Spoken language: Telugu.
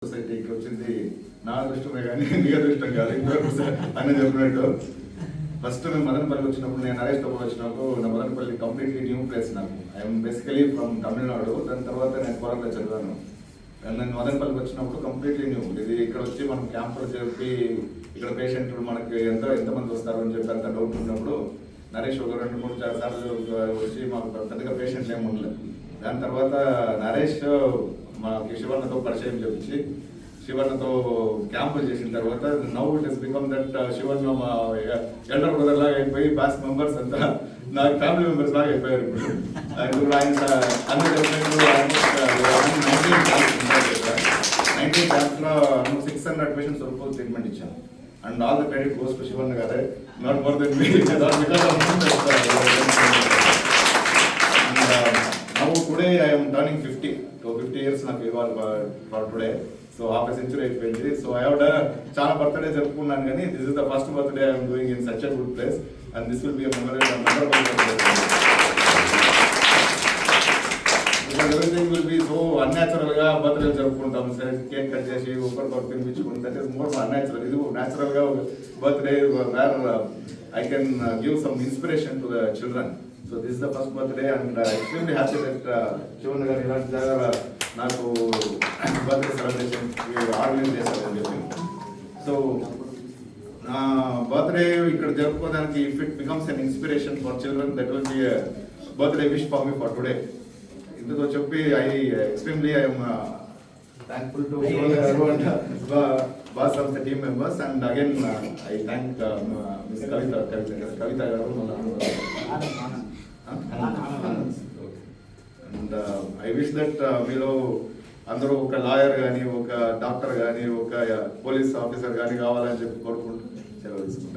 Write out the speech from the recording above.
సొసైటీకి వచ్చింది నా అదృష్టమే కానీ నీ అదృష్టం కాదు అని చెప్పినట్టు. ఫస్ట్ మేము మదనపల్లి వచ్చినప్పుడు, నేను నరేష్ తో వచ్చినప్పుడు నా మదనపల్లి కంప్లీట్లీ న్యూ ప్లేస్ నాకు. I'm basically from Tamil Nadu. దాని తర్వాత నేను కొరంలో చదివాను. నేను మదనపల్లికి వచ్చినప్పుడు కంప్లీట్లీ న్యూ. ఇది ఇక్కడ వచ్చి మనం క్యాంపులో చెప్పి ఇక్కడ పేషెంట్లు మనకి ఎంతమంది వస్తారు అని చెప్పి అంత డౌట్ ఉన్నప్పుడు నరేష్ ఒక 2-3 సార్లు వచ్చి మాకు పెద్దగా పేషెంట్లు ఏమి ఉండలేదు. దాని తర్వాత నరేష్ మనకి శివన్నతో పరిచయం చేపించి శివన్నతో క్యాంపులు చేసిన తర్వాత now it is become that Shivanna మా ఎల్డర్ బ్రదర్ లాగా అయిపోయి బ్యాస్ మెంబర్స్ అంతా నాకు ఫ్యామిలీ మెంబర్స్ లాగా అయిపోయారు. ఇప్పుడు ఆయన అన్ని చెప్పినట్టు 19 క్యాంప్స్లో 600 పేషెంట్స్ వరకు ట్రీట్మెంట్ ఇచ్చాను. And all the credit goes to Shivanna గారే, not more than me. Now today I am turning 50. So 50 years నాకు ఇవాళ for today. So half a century అయిపోయింది. So I have done చాలా బర్త్డే జరుపుకున్నాను కానీ this is the first birthday I am doing in such a good place and this will be a memorable birthday. Because everything will be so unnatural గా బర్త్డే జరుపుకుంటాం. సరే కేక్ కట్ చేసి ఒకరికొకరు తినిపించుకుంటాం. That is more unnatural. ఇది natural గా birthday where I can give some inspiration to the children. So this is the first birthday and extremely happy that Shivan garu ilanti jagala naaku birthday celebration organize chesaru ani cheppi. So birthday ikkada jarupukodaniki if it becomes an inspiration for children, that will be a birthday wish for me for today. Intho cheppi I am thankful to Shivan garu and boss of the team members, and again I thank Ms. Kavita garu and I wish that మీలో అందరూ ఒక లాయర్ కానీ, ఒక డాక్టర్ కానీ, ఒక పోలీస్ ఆఫీసర్ కానీ కావాలని చెప్పి కోరుకుంటూ సెలవు తీసుకుంటాను.